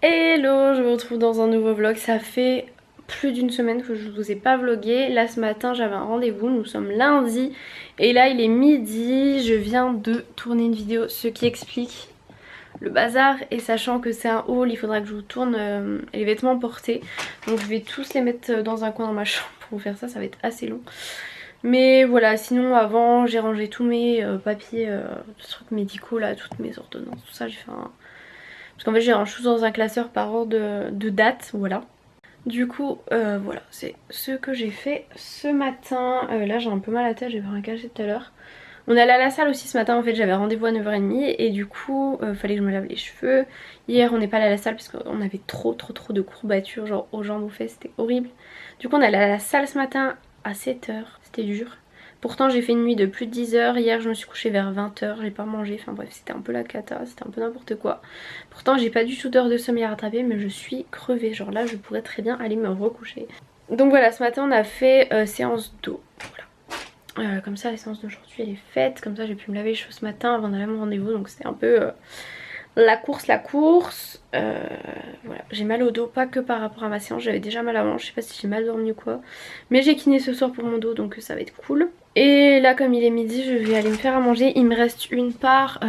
Hello, je vous retrouve dans un nouveau vlog. Ça fait plus d'une semaine que je vous ai pas vlogué. Là ce matin j'avais un rendez-vous, nous sommes lundi et là il est midi. Je viens de tourner une vidéo, ce qui explique le bazar, et sachant que c'est un haul, il faudra que je vous tourne les vêtements portés. Donc je vais tous les mettre dans un coin dans ma chambre pour vous faire ça, ça va être assez long. Mais voilà, sinon avant j'ai rangé tous mes papiers, trucs médicaux là, toutes mes ordonnances, tout ça. J'ai fait un... Parce qu'en fait j'ai range tout dans un classeur par ordre de date, voilà. Du coup voilà, c'est ce que j'ai fait ce matin. Là j'ai un peu mal à la tête, j'ai fait un cachet tout à l'heure. On est allé à la salle aussi ce matin, en fait j'avais rendez-vous à 9h30 et du coup fallait que je me lave les cheveux. Hier on n'est pas allé à la salle parce qu'on avait trop de courbatures genre aux jambes, aux fesses, c'était horrible. Du coup on est allé à la salle ce matin à 7h, c'était dur. Pourtant j'ai fait une nuit de plus de 10 heures, hier je me suis couchée vers 20h, j'ai pas mangé, enfin bref c'était un peu la cata, c'était un peu n'importe quoi. Pourtant j'ai pas du tout d'heure de sommeil à rattraper mais je suis crevée, genre là je pourrais très bien aller me recoucher. Donc voilà, ce matin on a fait séance d'eau, voilà. Comme ça la séance d'aujourd'hui elle est faite, comme ça j'ai pu me laver les cheveux ce matin avant d'aller à mon rendez-vous, donc c'était un peu la course. Voilà, j'ai mal au dos, pas que par rapport à ma séance, j'avais déjà mal avant, je sais pas si j'ai mal dormi ou quoi. Mais j'ai kiné ce soir pour mon dos donc ça va être cool. Et là comme il est midi je vais aller me faire à manger, il me reste une part,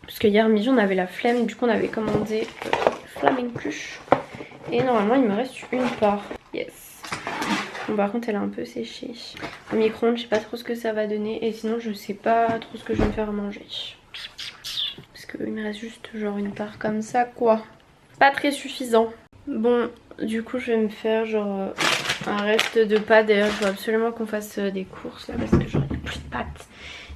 parce que hier midi on avait la flemme, du coup on avait commandé flamencuche. Et normalement il me reste une part, yes. Bon par contre elle est un peu séchée. Au micro-ondes je sais pas trop ce que ça va donner, et sinon je sais pas trop ce que je vais me faire à manger. Parce qu'il me reste juste genre une part comme ça quoi. Pas très suffisant. Bon du coup je vais me faire genre un reste de pâtes. D'ailleurs je veux absolument qu'on fasse des courses là parce que j'aurai plus de pâtes.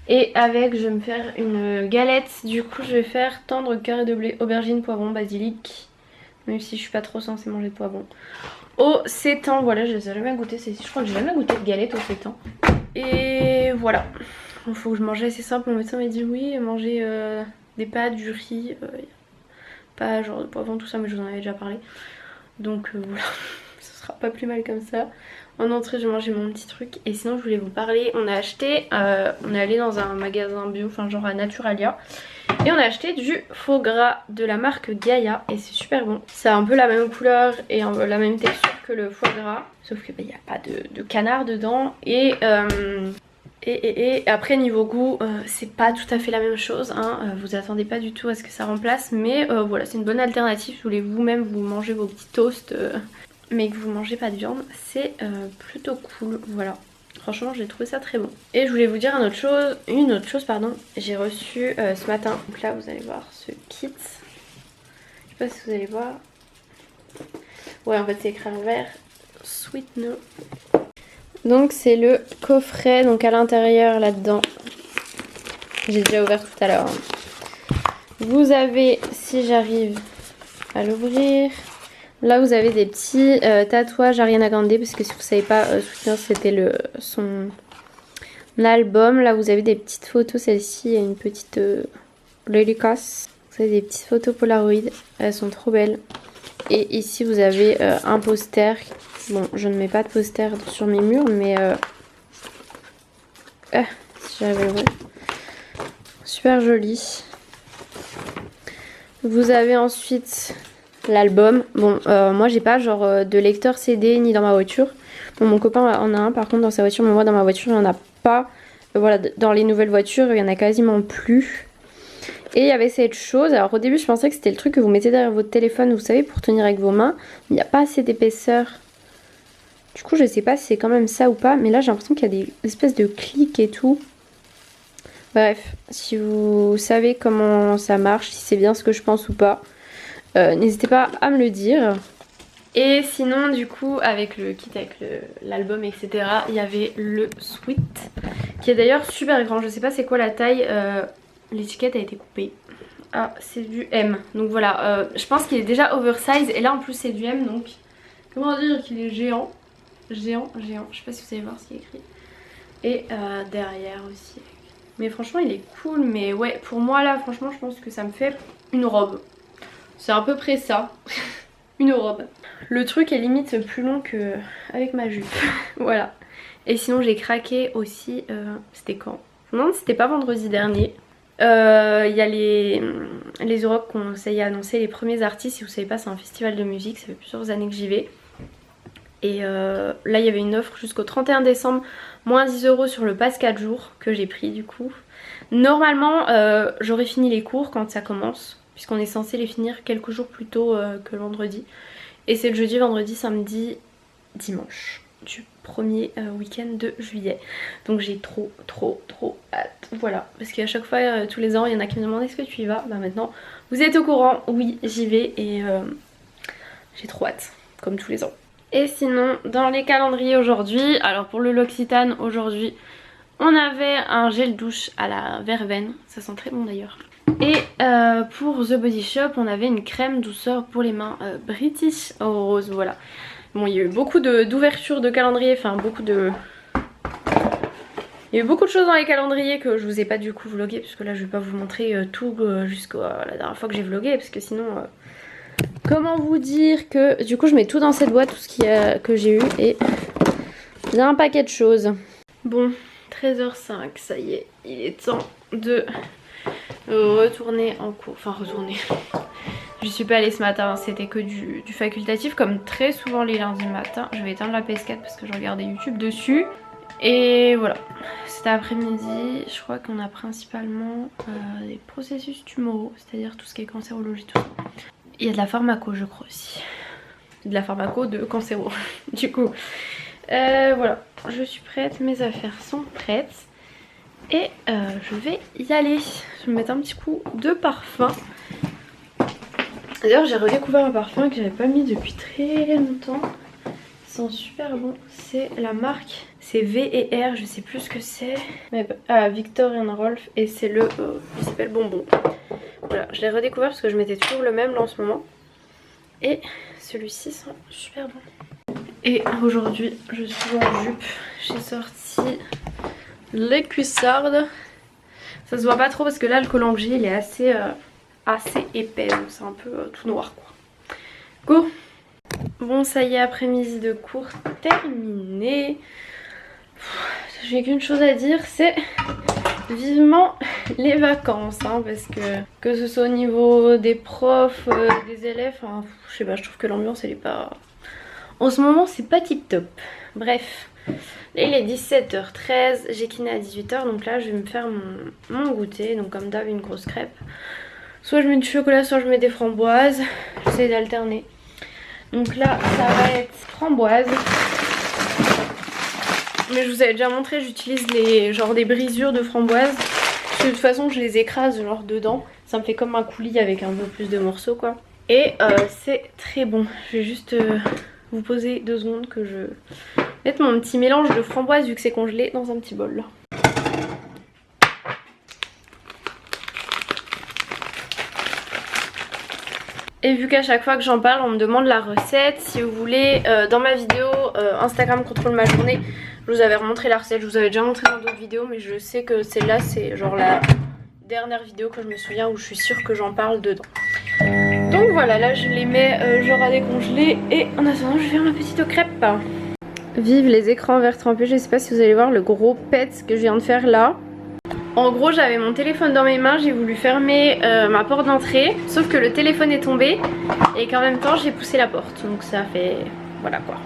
Et avec je vais me faire une galette. Du coup je vais faire tendre carré de blé, aubergine, poivron, basilic. Même si je suis pas trop censée manger de poivron. Au sétan, voilà, je les ai jamais goûté. Je crois que j'ai jamais goûté de galette au sétan. Et voilà. Il faut que je mange assez simple. Mon médecin m'a dit oui, manger des pâtes, du riz, pas genre de poivron, tout ça, mais je vous en avais déjà parlé. Donc voilà, ce sera pas plus mal comme ça. En entrée, je vais manger mon petit truc. Et sinon, je voulais vous parler. On a acheté, on est allé dans un magasin bio, enfin genre à Naturalia. Et on a acheté du faux gras de la marque Gaia et c'est super bon. C'est un peu la même couleur et la même texture que le foie gras, sauf qu'il n'y a pas de canard dedans. Et après niveau goût c'est pas tout à fait la même chose hein. Vous attendez pas du tout à ce que ça remplace, mais voilà, c'est une bonne alternative si vous voulez vous-même vous manger vos petits toasts mais que vous mangez pas de viande, c'est plutôt cool, voilà. Franchement j'ai trouvé ça très bon. Et je voulais vous dire une autre chose pardon. J'ai reçu ce matin, donc là vous allez voir ce kit. Je sais pas si vous allez voir. Ouais en fait c'est écrit en vert, Sweet No. Donc c'est le coffret, donc à l'intérieur là-dedans, j'ai déjà ouvert tout à l'heure hein. Vous avez, si j'arrive à l'ouvrir, là vous avez des petits tatouages Ariana Grande, parce que si vous savez pas, Sweet No c'était son album. Là vous avez des petites photos, celle-ci il y a une petite dédicace. Vous avez des petites photos Polaroid, elles sont trop belles. Et ici vous avez un poster. Bon je ne mets pas de poster sur mes murs mais si j'avais le vrai. Super joli. Vous avez ensuite l'album. Bon moi j'ai pas genre de lecteur CD ni dans ma voiture. Bon, mon copain en a un par contre dans sa voiture, mais moi dans ma voiture il n'y en a pas. Voilà, dans les nouvelles voitures il y en a quasiment plus. Et il y avait cette chose, alors au début je pensais que c'était le truc que vous mettez derrière votre téléphone, vous savez, pour tenir avec vos mains. Il n'y a pas assez d'épaisseur. Du coup je sais pas si c'est quand même ça ou pas, mais là j'ai l'impression qu'il y a des espèces de clics et tout. Bref, si vous savez comment ça marche, si c'est bien ce que je pense ou pas, n'hésitez pas à me le dire. Et sinon du coup avec le kit, avec l'album etc, il y avait le sweat, qui est d'ailleurs super grand, je sais pas c'est quoi la taille, l'étiquette a été coupée. Ah c'est du M, donc voilà, je pense qu'il est déjà oversize et là en plus c'est du M, donc comment dire qu'il est géant. Géant, je sais pas si vous allez voir ce qui est écrit. Et derrière aussi. Mais franchement il est cool, mais ouais pour moi là franchement je pense que ça me fait une robe. C'est à peu près ça. Une robe. Le truc est limite plus long que avec ma jupe. Voilà. Et sinon j'ai craqué aussi, c'était quand? Je me demande si c'était pas vendredi dernier. Il y a les Europe qu'on essaye à annoncer les premiers artistes. Si vous savez pas, c'est un festival de musique, ça fait plusieurs années que j'y vais. Et là il y avait une offre jusqu'au 31 décembre, moins 10 € sur le pass 4 jours que j'ai pris du coup. Normalement j'aurais fini les cours quand ça commence, puisqu'on est censé les finir quelques jours plus tôt que le vendredi. Et c'est le jeudi, vendredi, samedi, dimanche du premier week-end de juillet. Donc j'ai trop hâte. Voilà, parce qu'à chaque fois, tous les ans, il y en a qui me demandent est-ce que tu y vas. Bah maintenant, vous êtes au courant, oui j'y vais et j'ai trop hâte, comme tous les ans. Et sinon, dans les calendriers aujourd'hui, alors pour le L'Occitane, aujourd'hui, on avait un gel douche à la verveine, ça sent très bon d'ailleurs. Et pour The Body Shop, on avait une crème douceur pour les mains British Rose, voilà. Bon, il y a eu beaucoup d'ouvertures de calendrier, enfin beaucoup de... Il y a eu beaucoup de choses dans les calendriers que je vous ai pas du coup vlogué, parce que là je vais pas vous montrer tout jusqu'à la dernière fois que j'ai vlogué, parce que sinon... Comment vous dire que du coup je mets tout dans cette boîte, tout ce que j'ai eu, et il y a un paquet de choses. Bon, 13h05, ça y est, il est temps de retourner en cours. Enfin retourner. Je suis pas allée ce matin, c'était que du facultatif comme très souvent les lundis matin. Je vais éteindre la PS4 parce que je regardais YouTube dessus. Et voilà, cet après-midi, je crois qu'on a principalement des processus tumoraux, c'est-à-dire tout ce qui est cancérologie, tout ça. Il y a de la pharmaco je crois aussi. De la pharmaco de cancéro du coup. Voilà, je suis prête, mes affaires sont prêtes. Et je vais y aller. Je vais me mettre un petit coup de parfum. D'ailleurs j'ai redécouvert un parfum que j'avais pas mis depuis très longtemps. Ils sont super bons. C'est la marque, c'est V et R, je sais plus ce que c'est. Victor & Rolf, et c'est le... il s'appelle Bonbon. Voilà, je l'ai redécouvert parce que je mettais toujours le même là en ce moment. Et celui-ci sent super bon. Et aujourd'hui, je suis en jupe. J'ai sorti les cuissardes. Ça se voit pas trop parce que là, le collant que j'ai, il est assez épais. Donc c'est un peu tout noir quoi. Go! Bon, ça y est, après-midi de cours terminé. J'ai qu'une chose à dire, c'est... vivement les vacances hein, parce que ce soit au niveau des profs, des élèves, enfin, je sais pas, je trouve que l'ambiance elle est pas... En ce moment c'est pas tip top. Bref, là il est 17h13, j'ai kiné à 18h, donc là je vais me faire mon goûter, donc comme d'hab une grosse crêpe. Soit je mets du chocolat, soit je mets des framboises, j'essaie d'alterner. Donc là ça va être framboise. Mais je vous avais déjà montré, j'utilise genre des brisures de framboise. Parce que de toute façon je les écrase genre dedans. Ça me fait comme un coulis avec un peu plus de morceaux quoi. Et c'est très bon. Je vais juste vous poser 2 secondes que je mette mon petit mélange de framboise vu que c'est congelé dans un petit bol. Et vu qu'à chaque fois que j'en parle on me demande la recette, si vous voulez, dans ma vidéo Instagram contrôle ma journée, je vous avais remontré la recette, je vous avais déjà montré dans d'autres vidéos, mais je sais que celle-là c'est genre la dernière vidéo que je me souviens où je suis sûre que j'en parle dedans. Donc voilà, là je les mets genre à décongeler et en attendant je vais faire ma petite crêpe. Vive les écrans verts trempés, je sais pas si vous allez voir le gros pet que je viens de faire là. En gros j'avais mon téléphone dans mes mains, j'ai voulu fermer ma porte d'entrée, sauf que le téléphone est tombé et qu'en même temps j'ai poussé la porte, donc ça fait... voilà quoi.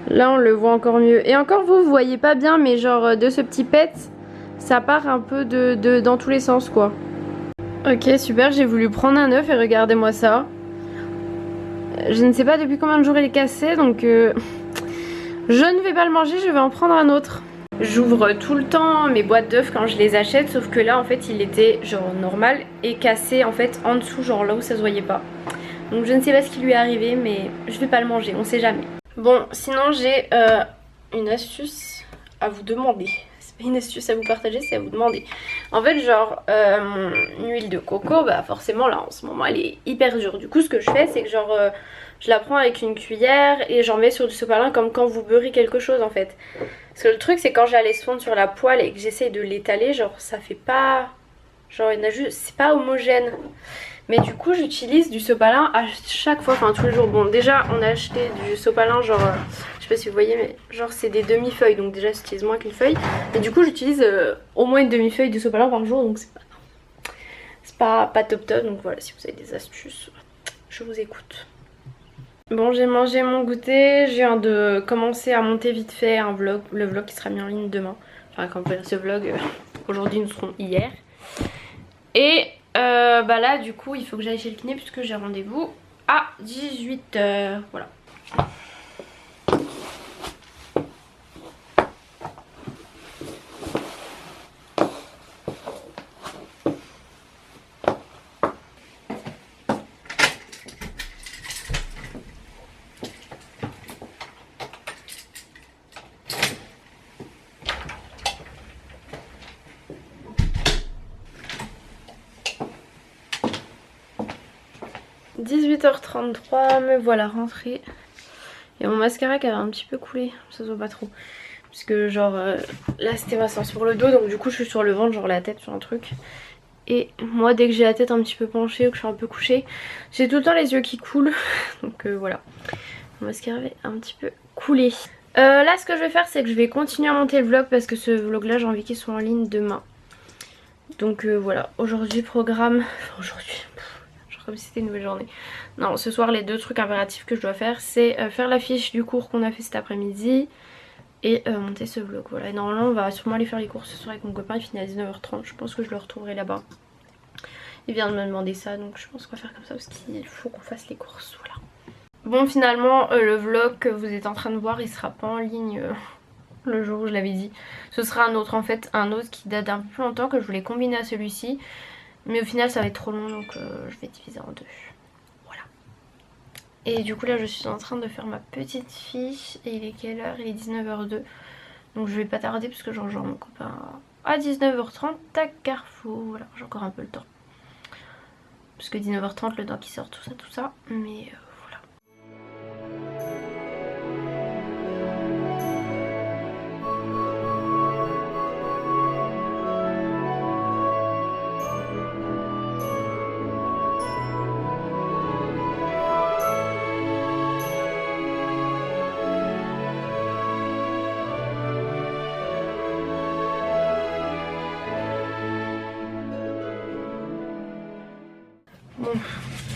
Là on le voit encore mieux. Et encore vous voyez pas bien, mais genre de ce petit pet, ça part un peu dans tous les sens quoi. Ok super, j'ai voulu prendre un œuf et regardez-moi ça. Je ne sais pas depuis combien de jours il est cassé, donc je ne vais pas le manger, je vais en prendre un autre. J'ouvre tout le temps mes boîtes d'œufs quand je les achète, sauf que là en fait il était genre normal et cassé en fait en dessous, genre là où ça se voyait pas. Donc je ne sais pas ce qui lui est arrivé, mais je vais pas le manger, on sait jamais. Bon, sinon j'ai une astuce à vous demander. C'est pas une astuce à vous partager, c'est à vous demander. En fait genre mon huile de coco, bah forcément là en ce moment elle est hyper dure. Du coup ce que je fais c'est que genre je la prends avec une cuillère et j'en mets sur du sopalin comme quand vous beurrez quelque chose en fait. Parce que le truc c'est quand je la laisse fondre sur la poêle et que j'essaye de l'étaler, genre ça fait pas... genre il y en a juste... c'est pas homogène. Mais du coup j'utilise du sopalin à chaque fois, enfin tous les jours. Bon déjà on a acheté du sopalin genre, je sais pas si vous voyez mais genre c'est des demi-feuilles. Donc déjà j'utilise moins qu'une feuille. Et du coup j'utilise au moins une demi-feuille de sopalin par jour, donc c'est pas pas top top, donc voilà, si vous avez des astuces, je vous écoute. Bon, j'ai mangé mon goûter, je viens de commencer à monter vite fait un vlog, le vlog qui sera mis en ligne demain. Enfin quand vous verrez ce vlog, aujourd'hui nous serons hier. Et bah là du coup il faut que j'aille chez le kiné puisque j'ai rendez-vous à 18h, voilà. 18h33, me voilà rentrée. Il y a mon mascara qui avait un petit peu coulé, ça se voit pas trop. Puisque genre là c'était ma séance pour le dos, donc du coup je suis sur le ventre, genre la tête sur un truc. Et moi dès que j'ai la tête un petit peu penchée ou que je suis un peu couchée, j'ai tout le temps les yeux qui coulent. Donc voilà, mon mascara avait un petit peu coulé. Là ce que je vais faire c'est que je vais continuer à monter le vlog parce que ce vlog là j'ai envie qu'il soit en ligne demain. Donc voilà, aujourd'hui programme, enfin aujourd'hui, genre comme si c'était une nouvelle journée. Non, ce soir les deux trucs impératifs que je dois faire c'est faire la fiche du cours qu'on a fait cet après-midi et monter ce vlog. Voilà, et normalement on va sûrement aller faire les courses ce soir avec mon copain, il finit à 19h30, je pense que je le retrouverai là-bas. Il vient de me demander ça donc je pense qu'on va faire comme ça parce qu'il faut qu'on fasse les courses, voilà. Bon finalement le vlog que vous êtes en train de voir il sera pas en ligne le jour où je l'avais dit. Ce sera un autre en fait, un autre qui date d'un peu plus longtemps que je voulais combiner à celui-ci. Mais au final ça va être trop long donc je vais diviser en deux. Voilà. Et du coup là je suis en train de faire ma petite fiche et il est quelle heure? Il est 19h02. Donc je vais pas tarder parce que je rejoins mon copain à 19h30 à Carrefour. Voilà, j'ai encore un peu le temps. Parce que 19h30 le temps qui sort tout ça. Mais voilà. Bon,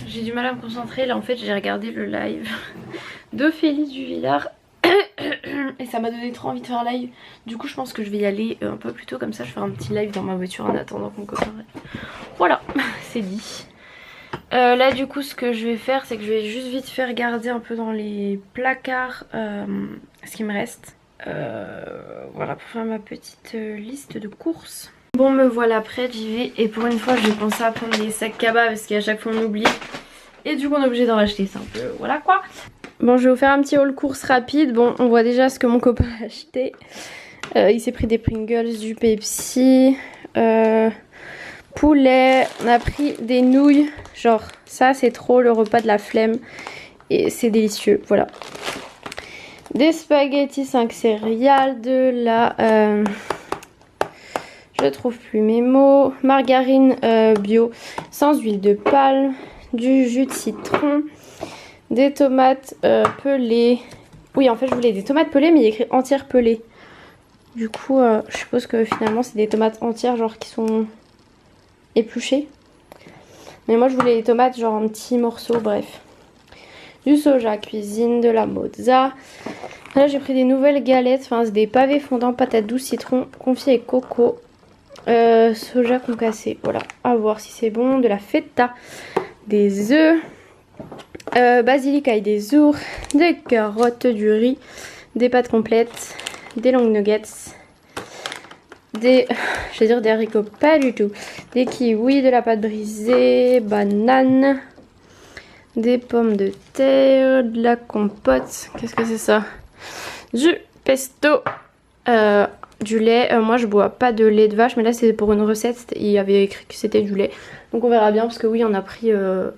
j'ai du mal à me concentrer. Là en fait j'ai regardé le live d'Ophélie Duvillard et ça m'a donné trop envie de faire live. Du coup je pense que je vais y aller un peu plus tôt, comme ça je ferai un petit live dans ma voiture en attendant que mon copain arrive. Voilà, c'est dit. Là du coup ce que je vais faire c'est que je vais juste vite faire regarder un peu dans les placards ce qui me reste. Voilà, pour faire ma petite liste de courses. Bon, me voilà prête, j'y vais. Et pour une fois je vais penser à prendre des sacs cabas parce qu'à chaque fois on oublie. Et du coup on est obligé d'en racheter, c'est un peu voilà quoi. Bon, je vais vous faire un petit haul course rapide. Bon, on voit déjà ce que mon copain a acheté. Il s'est pris des Pringles, du Pepsi, poulet. On a pris des nouilles. Genre ça c'est trop le repas de la flemme. Et c'est délicieux, voilà. Des spaghettis 5 céréales, de la... je trouve plus mes mots. Margarine bio sans huile de palme. Du jus de citron. Des tomates pelées. Oui, en fait je voulais des tomates pelées mais il y a écrit entières pelées. Du coup je suppose que finalement c'est des tomates entières genre qui sont épluchées. Mais moi je voulais des tomates genre en petits morceaux, bref. Du soja cuisine, de la mozza. Là j'ai pris des nouvelles galettes, enfin c'est des pavés fondants, patates douces, citron, confit et coco. Soja concassé, voilà, à voir si c'est bon. De la feta, des œufs, basilic ail des ours, des carottes, du riz, des pâtes complètes, des longs nuggets, des, je vais dire des haricots, pas du tout, des kiwis, de la pâte brisée, banane, des pommes de terre, de la compote, qu'est-ce que c'est ça? Du pesto, du lait. Moi je bois pas de lait de vache mais là c'est pour une recette, il y avait écrit que c'était du lait. Donc on verra bien parce que oui on a pris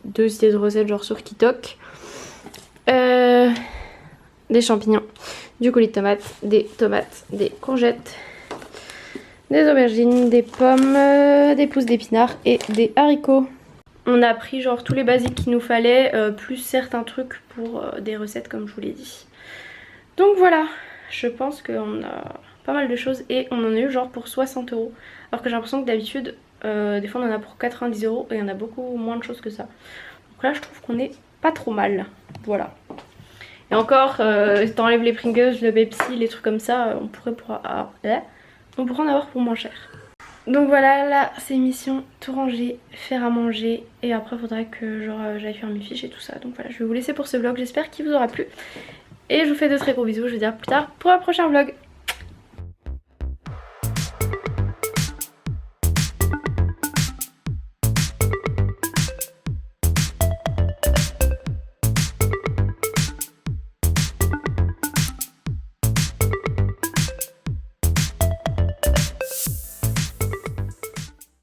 deux idées de recettes genre sur Kitok. Des champignons, du coulis de tomates, des courgettes, des aubergines, des pommes, des pousses d'épinards et des haricots. On a pris genre tous les basiques qu'il nous fallait, plus certains trucs pour des recettes comme je vous l'ai dit. Donc voilà, je pense qu'on a pas mal de choses et on en a eu genre pour 60 €. Alors que j'ai l'impression que d'habitude Des fois on en a pour 90 € et il y en a beaucoup moins de choses que ça. Donc là je trouve qu'on est pas trop mal. Voilà. Et encore, t'enlèves les Pringles, le Pepsi, les trucs comme ça, on pourrait en avoir pour moins cher. Donc voilà, là c'est mission tout ranger, faire à manger et après faudrait que j'aille faire mes fiches et tout ça. Donc voilà, je vais vous laisser pour ce vlog, j'espère qu'il vous aura plu. Et je vous fais de très gros bisous, je vous dis à plus tard pour un prochain vlog.